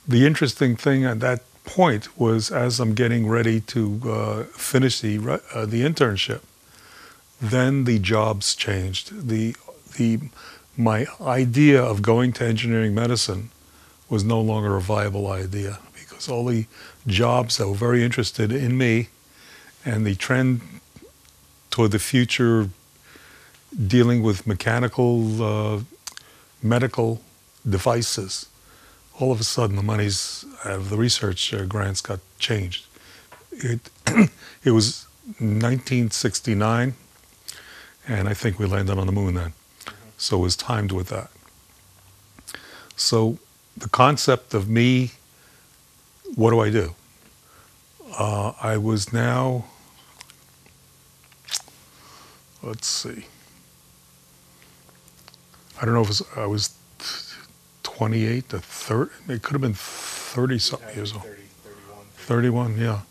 The interesting thing at that point was, as I'm getting ready to finish the internship, then the jobs changed. The my idea of going to engineering medicine was no longer a viable idea, because all the jobs that were very interested in me, and the trend toward the future dealing with mechanical, medical devices, all of a sudden the monies out of the research grants got changed. It, it was 1969, and I think we landed on the moon then. So it was timed with that. So the concept of me, what do I do? I was now, let's see, I don't know if I was 28 to 30, it could have been 30 something years old. 31, yeah.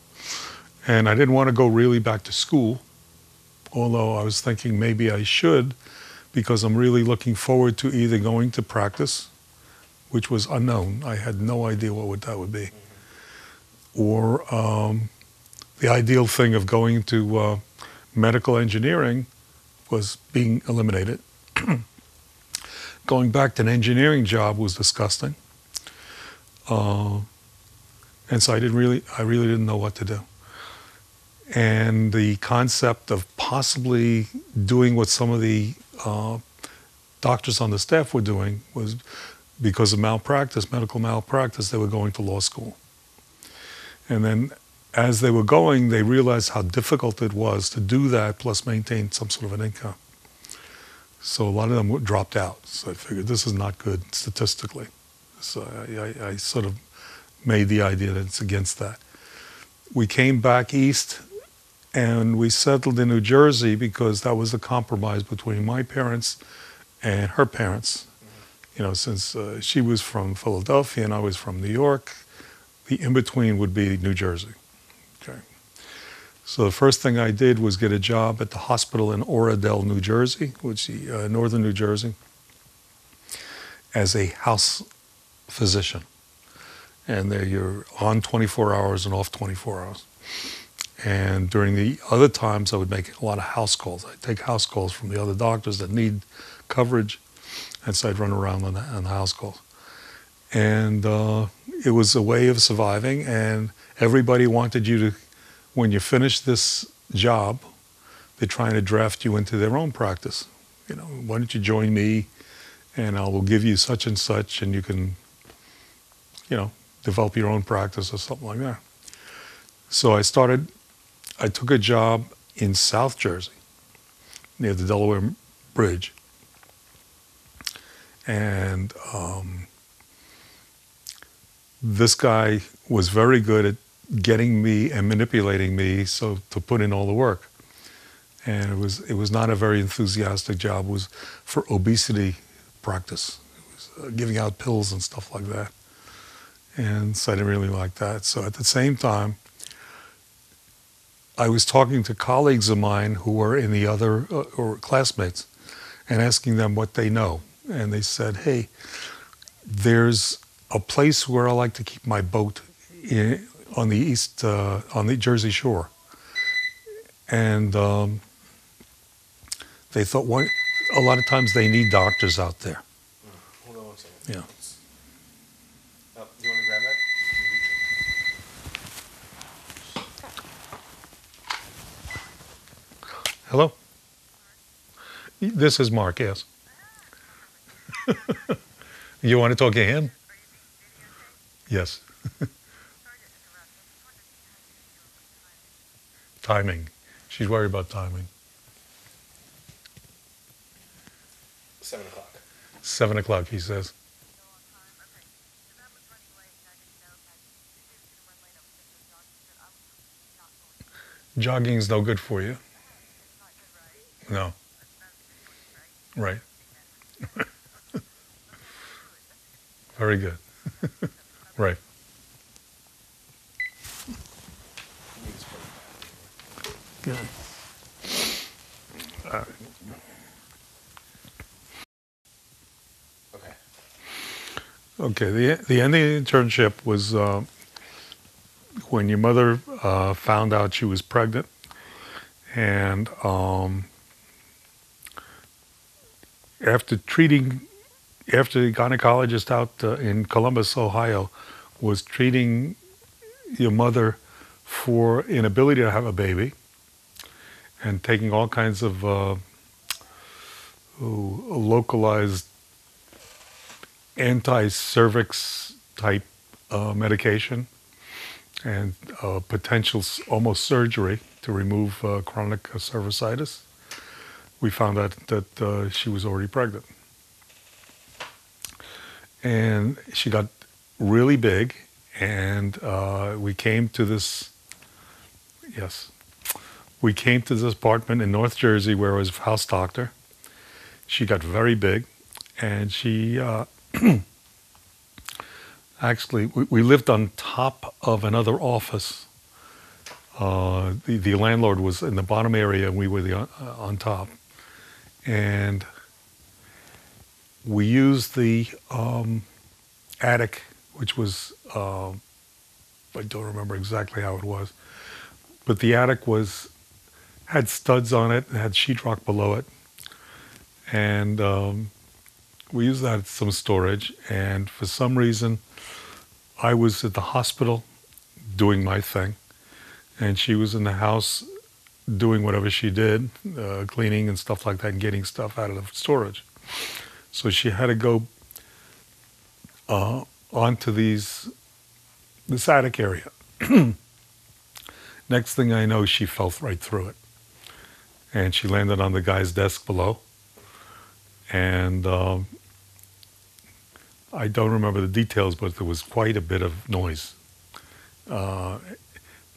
And I didn't want to go really back to school, although I was thinking maybe I should, because I'm really looking forward to either going to practice, which was unknown. I had no idea what that would be. Or the ideal thing of going to medical engineering was being eliminated. Going back to an engineering job was disgusting. And so I really didn't know what to do. And the concept of possibly doing what some of the doctors on the staff were doing was, because of malpractice, medical malpractice, they were going to law school. And then as they were going, they realized how difficult it was to do that, plus maintain some sort of an income. So a lot of them dropped out. So I figured this is not good statistically. So I sort of made the idea that it's against that. We came back east and we settled in New Jersey, because that was a compromise between my parents and her parents. You know, since she was from Philadelphia and I was from New York, the in-between would be New Jersey. Okay. So the first thing I did was get a job at the hospital in Oradell, New Jersey, which is northern New Jersey, as a house physician. And there you're on 24 hours and off 24 hours. And during the other times, I would make a lot of house calls. I'd take house calls from the other doctors that need coverage, and so I'd run around on the house calls. And it was a way of surviving, and everybody wanted you to, when you finish this job, they're trying to draft you into their own practice. You know, why don't you join me, and I will give you such and such, and you can, you know, develop your own practice or something like that. So I took a job in South Jersey, near the Delaware Bridge. And this guy was very good at getting me and manipulating me so to put in all the work. And it was not a very enthusiastic job. It was for obesity practice. It was giving out pills and stuff like that. And so I didn't really like that. So at the same time, I was talking to colleagues of mine who were in the other, or classmates, and asking them what they know. And they said, hey, there's a place where I like to keep my boat on the east, on the Jersey Shore. And they thought, a lot of times they need doctors out there. Hold on one second. Yeah. Oh, do you want to grab that? Hello? This is Mark, yes. You want to talk to him? Yes. Timing. She's worried about timing. 7 o'clock. 7 o'clock, he says. Jogging's no good for you. No. Right. Very good. Right. Good. All right. Okay. Okay, the end of the internship was when your mother found out she was pregnant, and after the gynecologist out in Columbus, Ohio, was treating your mother for inability to have a baby and taking all kinds of localized anti-cervix type medication and potential almost surgery to remove chronic cervicitis, we found out that she was already pregnant. And she got really big, and we came to this apartment in North Jersey where I was house doctor. She got very big, and she actually, we lived on top of another office. The landlord was in the bottom area, and we were on top. And we used the attic, which was, I don't remember exactly how it was, but the attic had studs on it and had sheetrock below it. And we used that as some storage. And for some reason, I was at the hospital doing my thing, and she was in the house doing whatever she did, cleaning and stuff like that, and getting stuff out of the storage. So she had to go onto this attic area. Next thing I know, she fell right through it, and she landed on the guy's desk below. And I don't remember the details, but there was quite a bit of noise.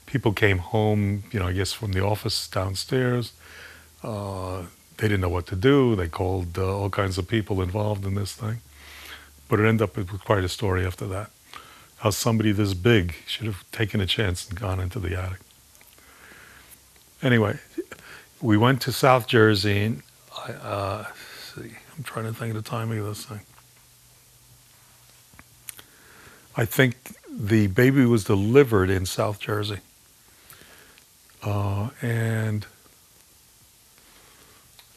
People came home, I guess from the office downstairs. They didn't know what to do. They called all kinds of people involved in this thing. But it ended up with quite a story after that. How somebody this big should have taken a chance and gone into the attic. Anyway, we went to South Jersey. And I'm trying to think of the timing of this thing. I think the baby was delivered in South Jersey.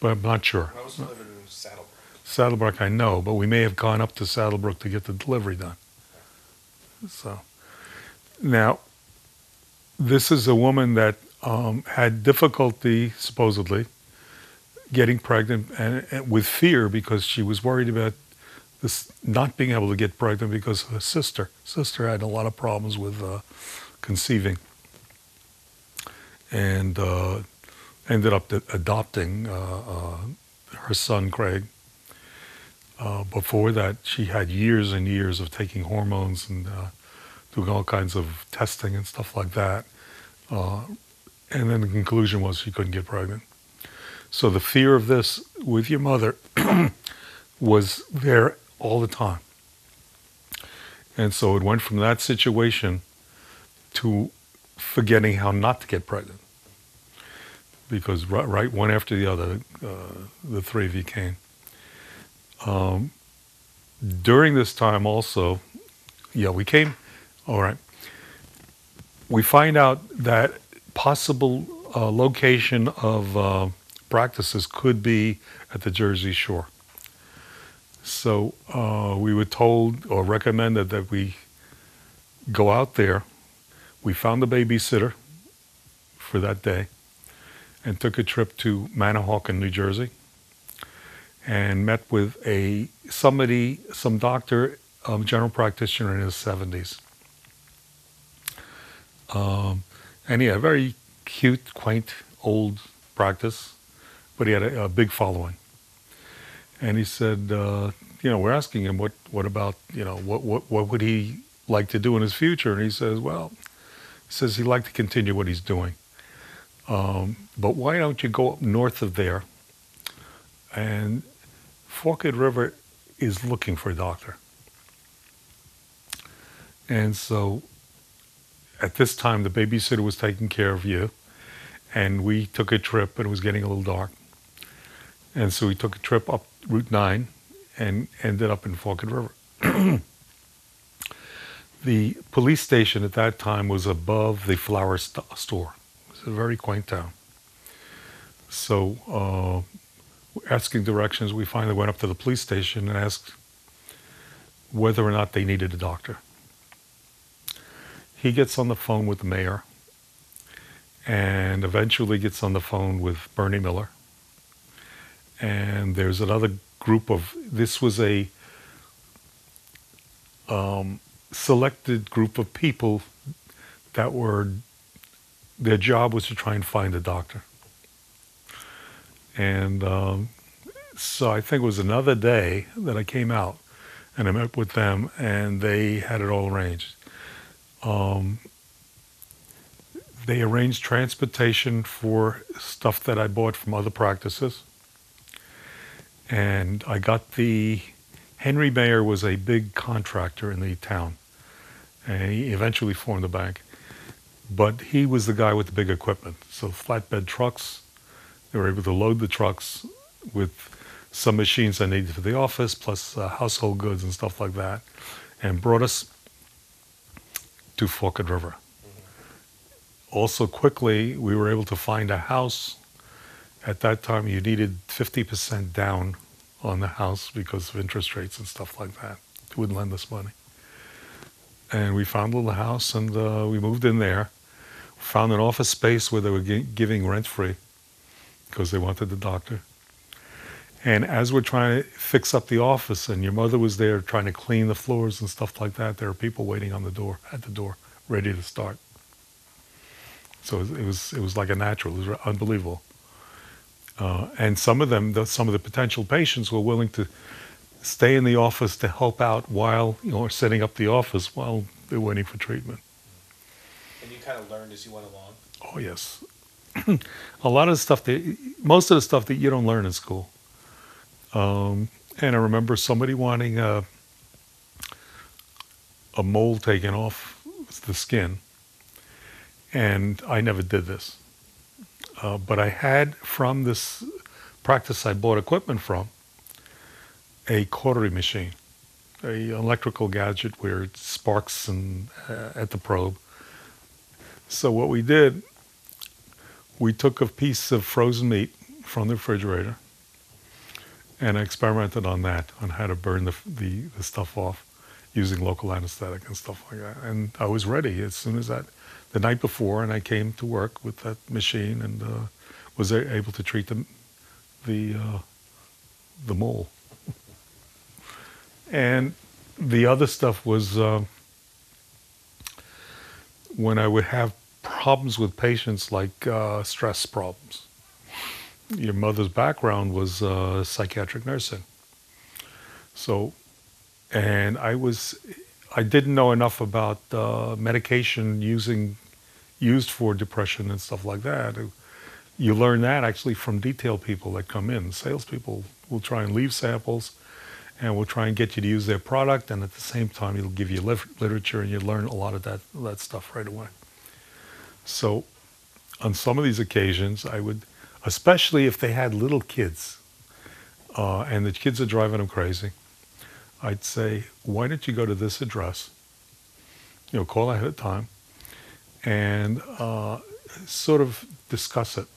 But I'm not sure. I was delivered in Saddlebrook. Saddlebrook, I know, but we may have gone up to Saddlebrook to get the delivery done. So, now, this is a woman that had difficulty, supposedly, getting pregnant and with fear because she was worried about this not being able to get pregnant because of her sister. Sister had a lot of problems with conceiving, and ended up adopting her son, Craig. Before that, she had years and years of taking hormones and doing all kinds of testing and stuff like that. And then the conclusion was she couldn't get pregnant. So the fear of this with your mother was there all the time. And so it went from that situation to forgetting how not to get pregnant. Because right one after the other, the three of you came. During this time also, we came, all right. We find out that possible location of practices could be at the Jersey Shore. So we were told or recommended that we go out there. We found a babysitter for that day and took a trip to Manahawkin, New Jersey, and met with some doctor, general practitioner in his 70s. And he had a very cute, quaint, old practice, but he had a big following. And he said, we're asking him what about, what would he like to do in his future? And he says he'd like to continue what he's doing. But why don't you go up north of there? And Forked River is looking for a doctor. And so at this time, the babysitter was taking care of you, and we took a trip, and it was getting a little dark. And so we took a trip up Route 9 and ended up in Forked River. The police station at that time was above the flower store. It was a very quaint town. So, asking directions, we finally went up to the police station and asked whether or not they needed a doctor. He gets on the phone with the mayor and eventually gets on the phone with Bernie Miller. And there's another group of, this was a selected group of people that were, their job was to try and find a doctor. And so I think it was another day that I came out and I met with them and they had it all arranged. They arranged transportation for stuff that I bought from other practices. And I got Henry Mayer was a big contractor in the town. And he eventually formed a bank. But he was the guy with the big equipment. So flatbed trucks, they were able to load the trucks with some machines I needed for the office, plus household goods and stuff like that, and brought us to Forked River. Also quickly, we were able to find a house. At that time, you needed 50% down on the house because of interest rates and stuff like that. They wouldn't lend us money. And we found a little house and we moved in there. Found an office space where they were giving rent-free because they wanted the doctor. And as we're trying to fix up the office and your mother was there trying to clean the floors and stuff like that, there were people waiting on the door, at the door, ready to start. So it was like a natural. It was unbelievable. And some of the potential patients were willing to stay in the office to help out while, setting up the office while they're waiting for treatment. And you kind of learned as you went along? Oh, yes. A lot of the stuff, most of the stuff that you don't learn in school. And I remember somebody wanting a mole taken off the skin. And I never did this. But I had, from this practice I bought equipment from, a cautery machine, an electrical gadget where it sparks at the probe. So what we did, we took a piece of frozen meat from the refrigerator and I experimented on that, on how to burn the stuff off using local anesthetic and stuff like that. And I was ready as soon as the night before, and I came to work with that machine and was able to treat the mole. And the other stuff was when I would have problems with patients like stress problems. Your mother's background was psychiatric nursing. So, and I didn't know enough about medication used for depression and stuff like that. You learn that actually from detail people that come in. Salespeople will try and leave samples and will try and get you to use their product, and at the same time it'll give you literature and you learn a lot of that stuff right away. So on some of these occasions I would, especially if they had little kids and the kids are driving them crazy, I'd say, why don't you go to this address, call ahead of time and sort of discuss it.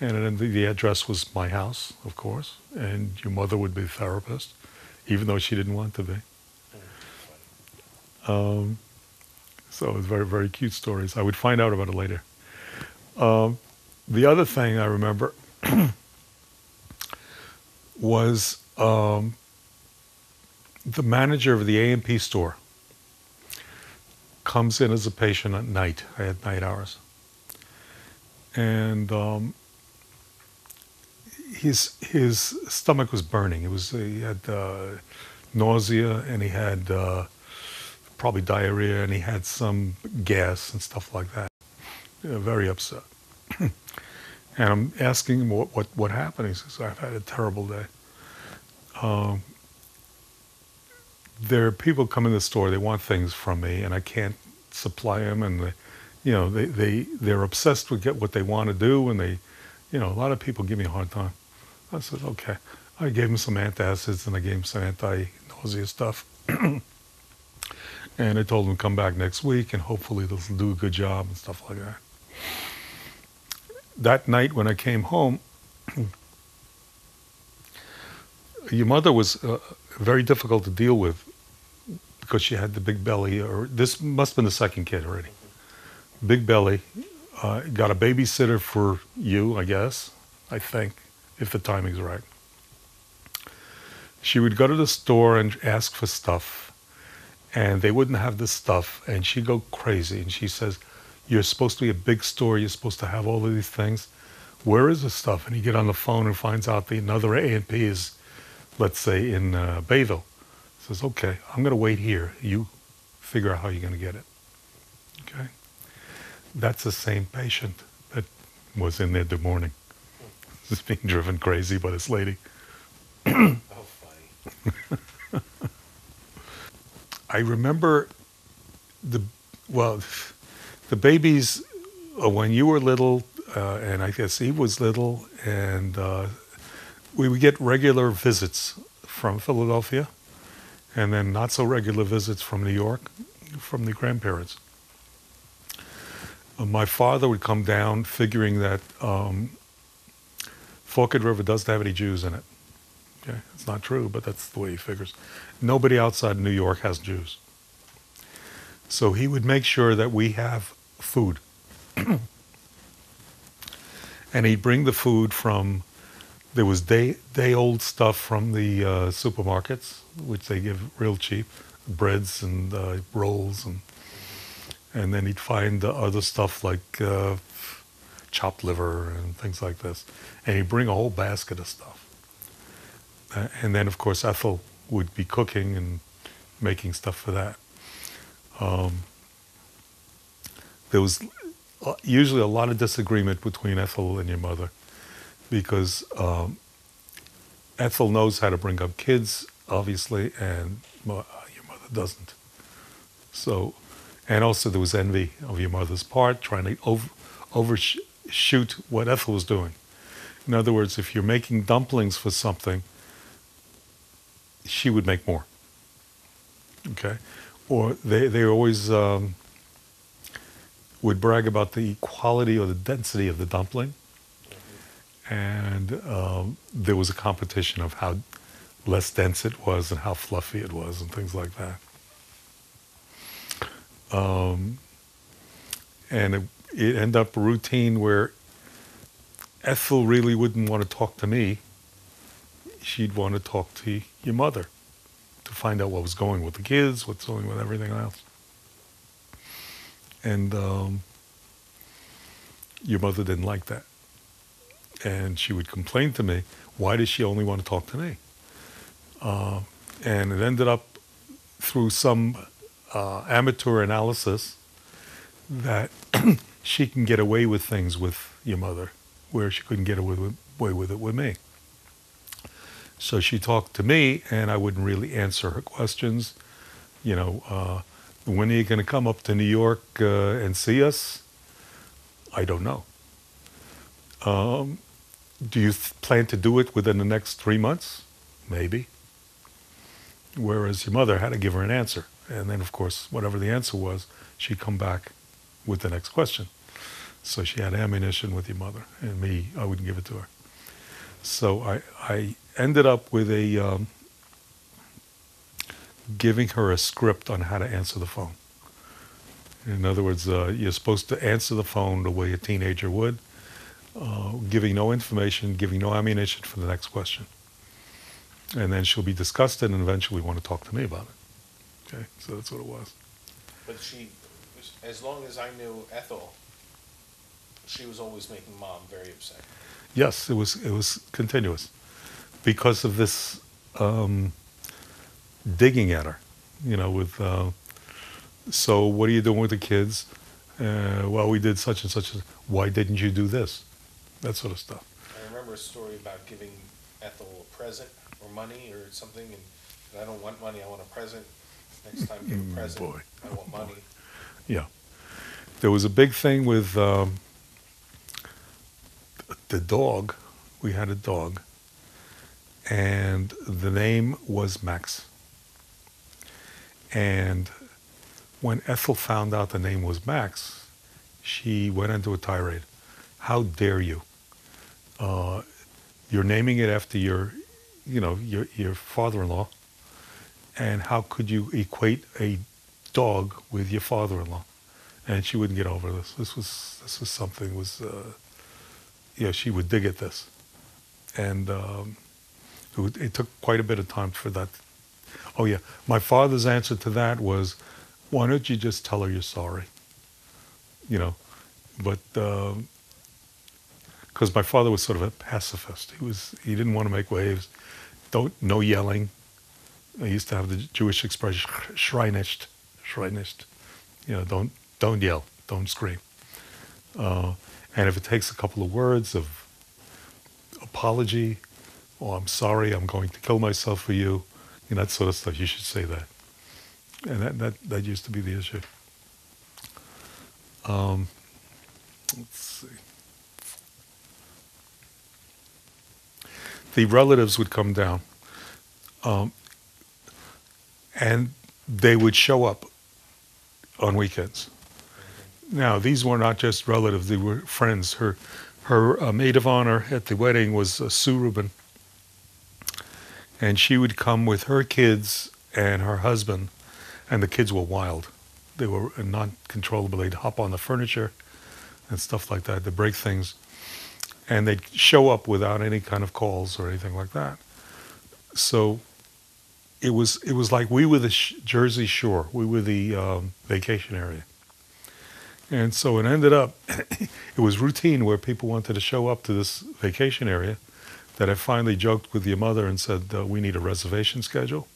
And then the address was my house, of course, and your mother would be the therapist, even though she didn't want to be. So it was very, very cute stories. I would find out about it later. The other thing I remember was the manager of the A&P store comes in as a patient at night. I had night hours. And his stomach was burning. He had nausea and he had probably diarrhea and he had some gas and stuff like that. Very upset. And I'm asking him what happened. He says, I've had a terrible day. There are people come in the store, they want things from me and I can't supply them, and they're obsessed with what they want to do, and a lot of people give me a hard time. I said, okay. I gave him some antacids and I gave him some anti-nausea stuff. And I told them to come back next week and hopefully they'll do a good job and stuff like that. That night when I came home, your mother was very difficult to deal with because she had the big belly, or this must have been the second kid already. Big belly. Got a babysitter for you, I guess, I think, if the timing's right. She would go to the store and ask for stuff, and they wouldn't have the stuff, and she'd go crazy. And she says, "You're supposed to be a big store. You're supposed to have all of these things. Where is the stuff?" And he get on the phone and finds out that another A&P is, let's say, in Bayville. Says, "Okay, I'm going to wait here. You figure out how you're going to get it." Okay? That's the same patient that was in there the morning. Just being driven crazy by this lady. Oh, funny. I remember the babies when you were little, and I guess he was little, and we would get regular visits from Philadelphia, and then not so regular visits from New York, from the grandparents. My father would come down figuring that Forked River doesn't have any Jews in it. Okay, it's not true, but that's the way he figures. Nobody outside New York has Jews. So he would make sure that we have food. And he'd bring the food from, there was day-old stuff from the supermarkets, which they give real cheap, breads and rolls, and then he'd find other stuff like chopped liver and things like this. And he'd bring a whole basket of stuff. And then, of course, Ethel would be cooking and making stuff for that. There was usually a lot of disagreement between Ethel and your mother because Ethel knows how to bring up kids, obviously, and your mother doesn't. So, and also there was envy of your mother's part, trying to overshoot what Ethel was doing. In other words, if you're making dumplings for something, she would make more. Okay? Or they always would brag about the quality or the density of the dumpling. And there was a competition of how less dense it was and how fluffy it was and things like that. And it ended up a routine where Ethel really wouldn't want to talk to me. She'd want to talk to your mother to find out what was going with the kids, what's going with everything else. And your mother didn't like that. And she would complain to me, why does she only want to talk to me? And it ended up through some amateur analysis that she can get away with things with your mother, where she couldn't get away with it with me. So she talked to me, and I wouldn't really answer her questions. You know, when are you going to come up to New York and see us? I don't know. Do you plan to do it within the next 3 months? Maybe. Whereas your mother had to give her an answer. And then, of course, whatever the answer was, she'd come back with the next question. So she had ammunition with your mother, and me, I wouldn't give it to her. So I ended up with giving her a script on how to answer the phone. In other words, you're supposed to answer the phone the way a teenager would, giving no information, giving no ammunition for the next question. And then she'll be disgusted and eventually want to talk to me about it. Okay, so that's what it was. But she, as long as I knew Ethel, she was always making Mom very upset. Yes, it was continuous because of this digging at her, you know, with, so what are you doing with the kids? Well, we did such and such. Why didn't you do this? That sort of stuff. I remember a story about giving Ethel a present or money or something, and I don't want money, I want a present. Next time, give a present. Boy. I want money. Yeah. There was a big thing with the dog. We had a dog, and the name was Max. And when Ethel found out the name was Max, she went into a tirade. How dare you? You're naming it after your father-in-law, and how could you equate a dog with your father-in-law? And she wouldn't get over this. This was something she would dig at this, and it took quite a bit of time for that. Oh yeah, my father's answer to that was, "Why don't you just tell her you're sorry?" You know, but because my father was sort of a pacifist. He didn't want to make waves. No yelling. I used to have the Jewish expression "schreinicht," "schreinicht." Don't yell, don't scream. And if it takes a couple of words of apology, or I'm sorry, I'm going to kill myself for you, that sort of stuff, you should say that. And that used to be the issue. Let's see. The relatives would come down, and they would show up on weekends. Now, these were not just relatives, they were friends. Her maid of honor at the wedding was Sue Rubin, and she would come with her kids and her husband, and the kids were wild. They were not controllable. They'd hop on the furniture and stuff like that. They'd break things, and they'd show up without any kind of calls or anything like that. So it was like we were the Jersey Shore. We were the vacation area. And so it ended up, it was routine where people wanted to show up to this vacation area, that I finally joked with your mother and said, we need a reservation schedule.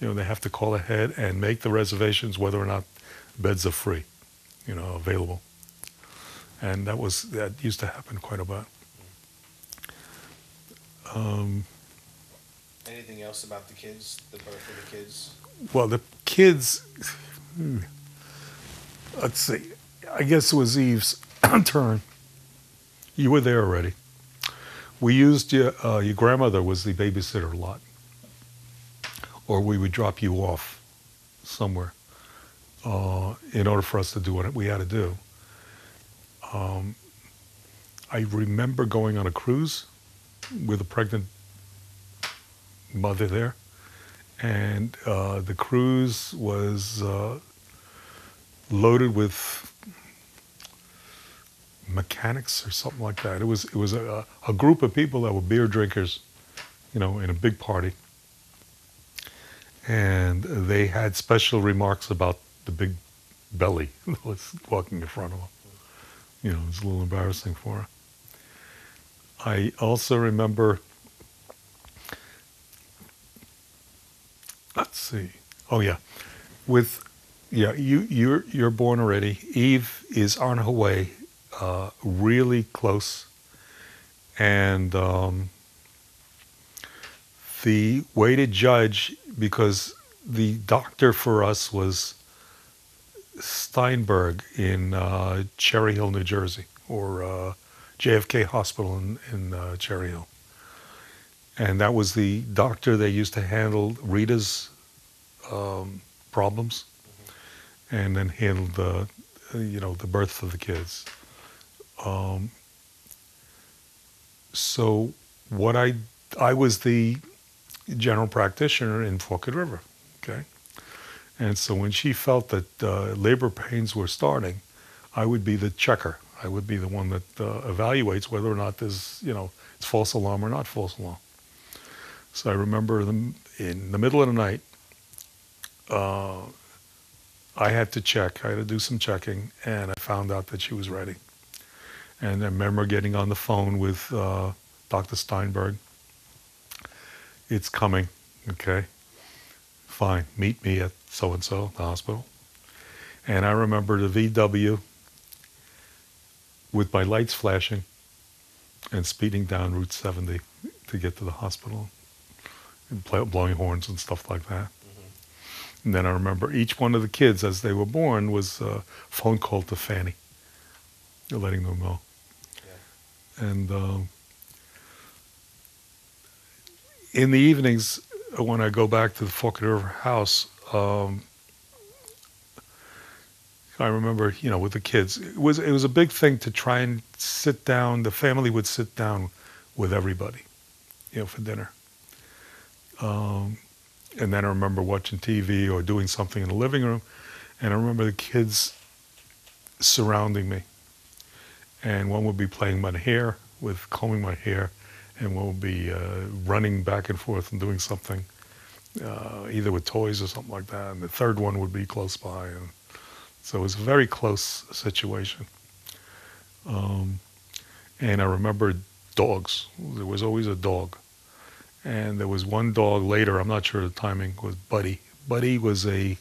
They have to call ahead and make the reservations whether or not beds are free, available. And that used to happen quite a bit. Anything else about the kids, the birth of the kids? Well, the kids, let's see. I guess it was Eve's turn. You were there already. We used your grandmother was the babysitter a lot. Or we would drop you off somewhere in order for us to do what we had to do. I remember going on a cruise with a pregnant mother there. And the cruise was loaded with mechanics or something like that. It was a group of people that were beer drinkers, in a big party. And they had special remarks about the big belly that was walking in front of them. It was a little embarrassing for her. I also remember, let's see. Oh yeah, you're born already. Eve is on her way, really close, and the way to judge, because the doctor for us was Steinberg in Cherry Hill, New Jersey, or JFK Hospital in Cherry Hill. And that was the doctor that used to handle Rita's problems, and then handled the birth of the kids. So what I was the general practitioner in Forked River, okay? And so when she felt that labor pains were starting, I would be the checker. I would be the one that evaluates whether or not there's, it's false alarm or not false alarm. So I remember in the middle of the night, I had to check. I had to do some checking, and I found out that she was ready. And I remember getting on the phone with Dr. Steinberg. It's coming, okay? Fine, meet me at so-and-so, the hospital. And I remember the VW with my lights flashing and speeding down Route 70 to get to the hospital, and blowing horns and stuff like that. Mm-hmm. And then I remember each one of the kids, as they were born, was a phone call to Fanny, letting them know. Yeah. And in the evenings, when I go back to the Forked River house, I remember, with the kids, it was a big thing to try and sit down. The family would sit down with everybody, for dinner. Um, and then I remember watching TV or doing something in the living room, and I remember the kids surrounding me, and one would be playing my hair with combing my hair, and one would be running back and forth and doing something, either with toys or something like that, and the third one would be close by, and so it was a very close situation. Um, and I remember dogs. There was always a dog. And there was one dog later, I'm not sure the timing, was Buddy. Buddy was there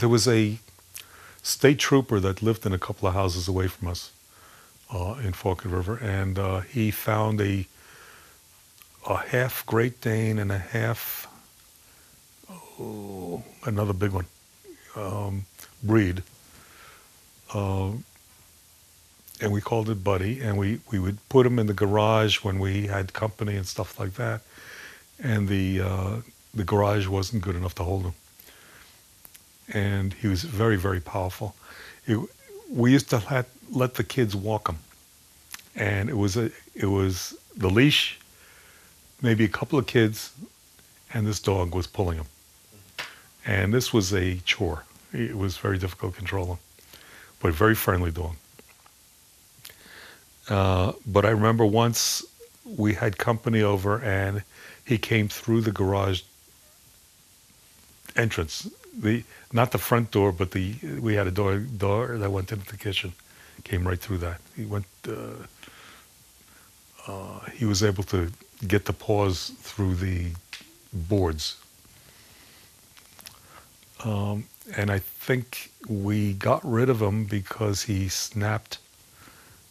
was a state trooper that lived in a couple of houses away from us in Forked River. And he found a half Great Dane and a half, another big one, breed. And we called it Buddy, and we would put him in the garage when we had company and stuff like that. And the garage wasn't good enough to hold him. And he was very, very powerful. We used to let the kids walk him. And it was the leash, maybe a couple of kids, and this dog was pulling him. And this was a chore. It was very difficult to control him, but a very friendly dog. But I remember once we had company over, and he came through the garage entrance. Not the front door, but we had a door that went into the kitchen. Came right through that. He was able to get the paws through the boards. And I think we got rid of him because he snapped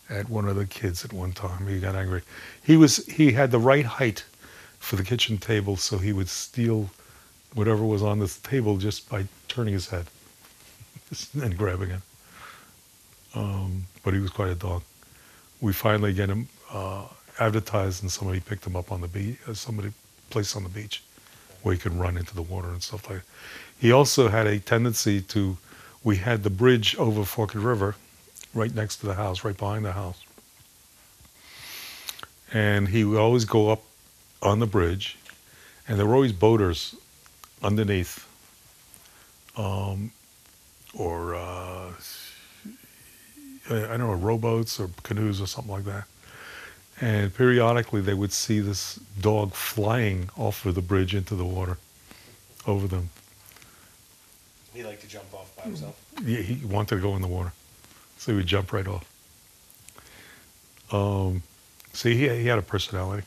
at one of the kids at one time. He got angry. He had the right height for the kitchen table, so he would steal whatever was on this table just by turning his head and grabbing it. But he was quite a dog. We finally get him advertised, and somebody picked him up on the beach. Somebody placed on the beach where he could run into the water and stuff like that. He also had a tendency to. We had the bridge over Forked River, right next to the house, right behind the house. And he would always go up on the bridge, and there were always boaters underneath, or I don't know, rowboats or canoes or something like that. And periodically they would see this dog flying off of the bridge into the water over them. He liked to jump off by himself. He wanted to go in the water. So he would jump right off. See, he had a personality.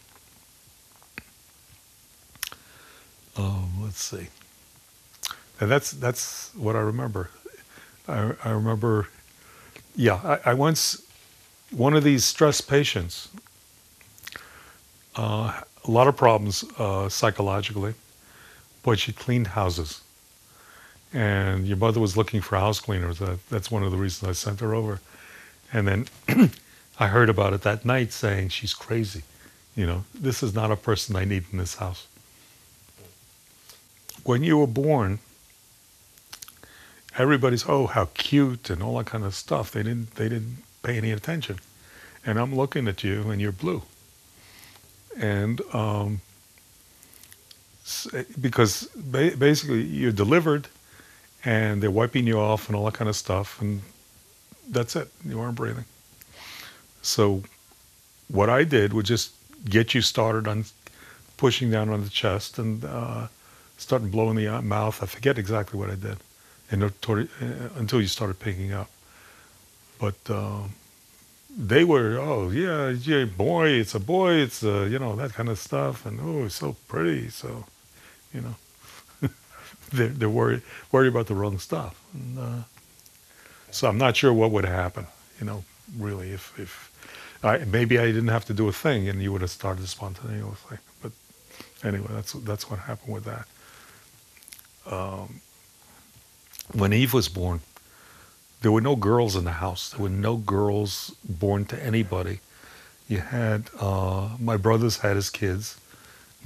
Let's see. And that's what I remember. I remember, I once, one of these stress patients, a lot of problems psychologically, but she cleaned houses. And your mother was looking for house cleaners. That's one of the reasons I sent her over. And then I heard about it that night saying, she's crazy. This is not a person I need in this house. When you were born, everybody's, oh, how cute and all that kind of stuff. They didn't pay any attention. And I'm looking at you and you're blue. And because basically you're delivered, and they're wiping you off and all that kind of stuff, and that's it. You aren't breathing. So what I did was just get you started on pushing down on the chest and starting blowing the mouth. I forget exactly what I did until you started picking up. But they were, oh, yeah, boy, it's a boy, it's that kind of stuff, and oh, it's so pretty, so, they're worried about the wrong stuff. And, so I'm not sure what would happen, really, if maybe I didn't have to do a thing and you would have started spontaneously. But anyway, that's what happened with that. When Eve was born, there were no girls in the house. There were no girls born to anybody. You had my brothers had his kids,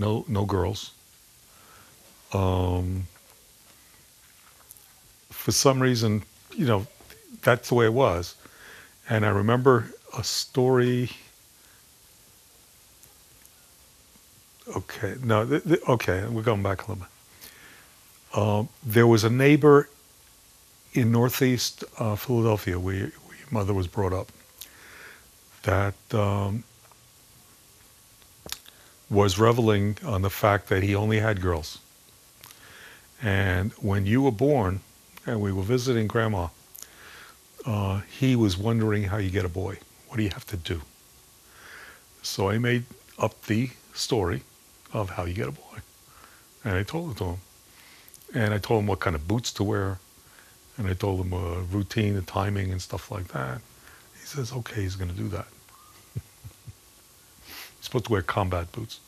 no girls. for some reason, that's the way it was. And I remember a story. Okay, no, okay, we're going back a little bit. There was a neighbor in Northeast Philadelphia, where your mother was brought up, that was reveling on the fact that he only had girls. And when you were born, and we were visiting Grandma, he was wondering how you get a boy. What do you have to do? So I made up the story of how you get a boy. And I told it to him. And I told him what kind of boots to wear. And I told him a routine, the timing and stuff like that. He says, okay, he's going to do that. He's supposed to wear combat boots.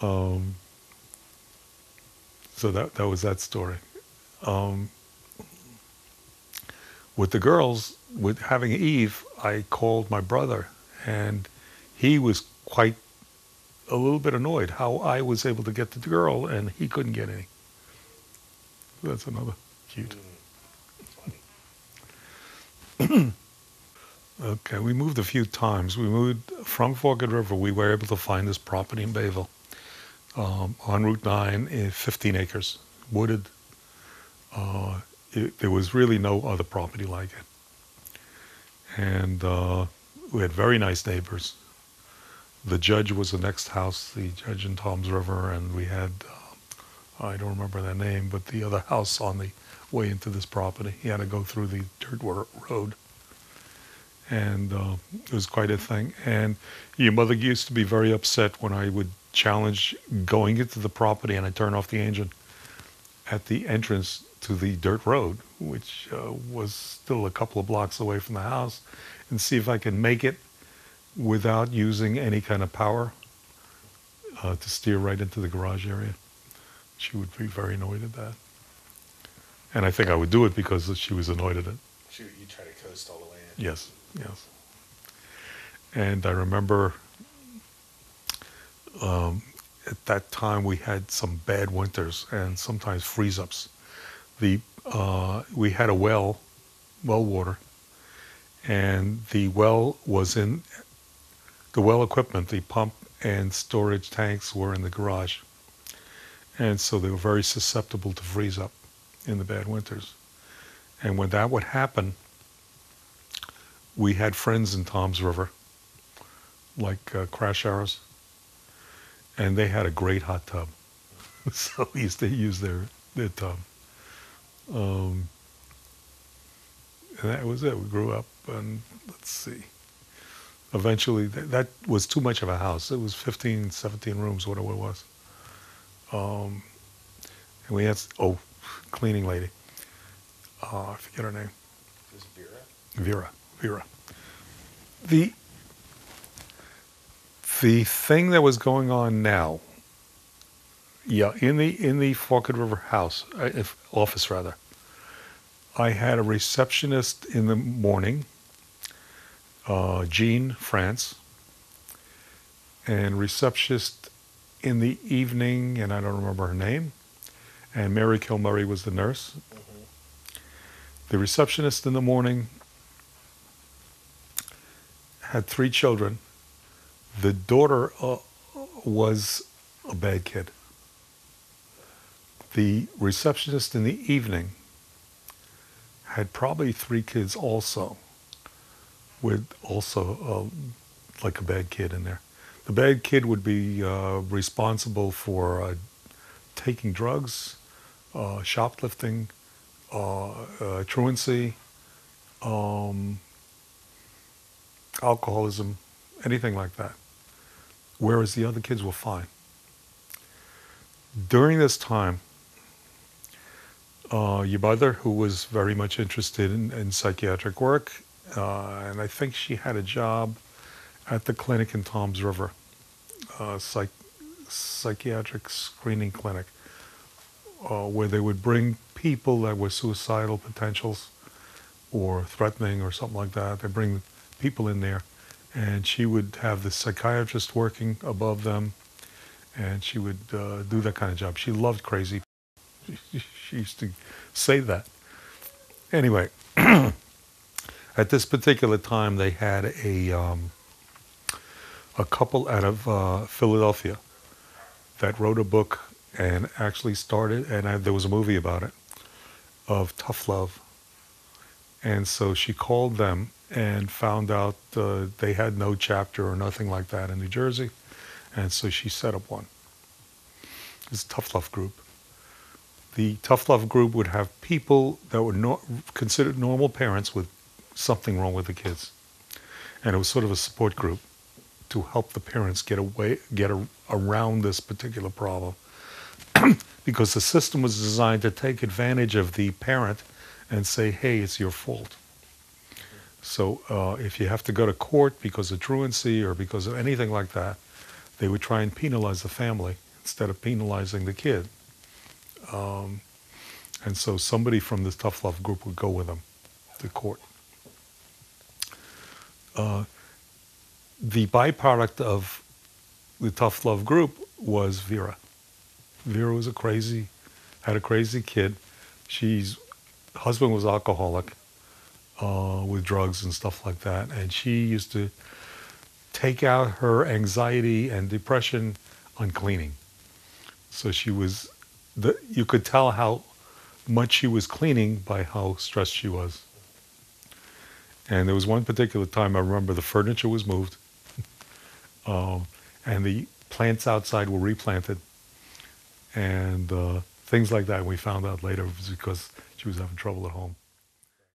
So that was that story. With the girls, with having Eve, I called my brother, and he was quite a little bit annoyed how I was able to get the girl and he couldn't get any. That's another cute. Okay, we moved a few times. We moved from Forked River. We were able to find this property in Bayville on Route 9, 15 acres, wooded. There was really no other property like it. And we had very nice neighbors. The judge was the next house, the judge in Toms River, and we had, I don't remember their name, but the other house on the way into this property. He had to go through the dirt road. And it was quite a thing. And your mother used to be very upset when I would challenge going into the property and I turn off the engine at the entrance to the dirt road, which was still a couple of blocks away from the house, and see if I could make it without using any kind of power to steer right into the garage area. She would be very annoyed at that. And I think I would do it because she was annoyed at it. You try to coast all the way in. Yes, yes. And I remember at that time we had some bad winters and sometimes freeze-ups. We had a well water, and the well was in, the well equipment, the pump and storage tanks were in the garage. And so they were very susceptible to freeze up in the bad winters. And when that would happen, we had friends in Toms River, like Crash Arrows, and they had a great hot tub. So we used to use their tub. And that was it. We grew up, and let's see. Eventually, that was too much of a house. It was 15, 17 rooms, whatever it was. And we had, cleaning lady. I forget her name. Is this Vera? Vera. The thing that was going on now, in the Forked River house, office rather, I had a receptionist in the morning, Jean France, and receptionist in the evening, and I don't remember her name, and Mary Kilmurray was the nurse. Mm-hmm. The receptionist in the morning had 3 children. The daughter was a bad kid. The receptionist in the evening had probably 3 kids also, with also like a bad kid in there. The bad kid would be responsible for taking drugs, shoplifting, truancy, alcoholism, anything like that. Whereas the other kids were fine. During this time, your mother, who was very much interested in psychiatric work, and I think she had a job at the clinic in Toms River, psychiatric screening clinic, where they would bring people that were suicidal potentials or threatening or something like that. They bring people in there, and she would have the psychiatrist working above them, and she would do that kind of job. She loved crazy. She used to say that. Anyway, at this particular time, they had a couple out of Philadelphia that wrote a book and actually started, and there was a movie about it, of tough love. And so she called them and found out they had no chapter or nothing like that in New Jersey. And so she set up one. It's a tough love group. The tough love group would have people that were considered normal parents with something wrong with the kids. And it was sort of a support group to help the parents get around this particular problem. Because the system was designed to take advantage of the parent and say, hey, it's your fault. So if you have to go to court because of truancy or because of anything like that, they would try and penalize the family instead of penalizing the kid. And so somebody from this tough love group would go with them to court. The byproduct of the tough love group was Vera. Vera was had a crazy kid. Husband was alcoholic with drugs and stuff like that. And she used to take out her anxiety and depression on cleaning. So you could tell how much she was cleaning by how stressed she was. And there was one particular time I remember the furniture was moved and the plants outside were replanted and things like that. We found out later it was because she was having trouble at home.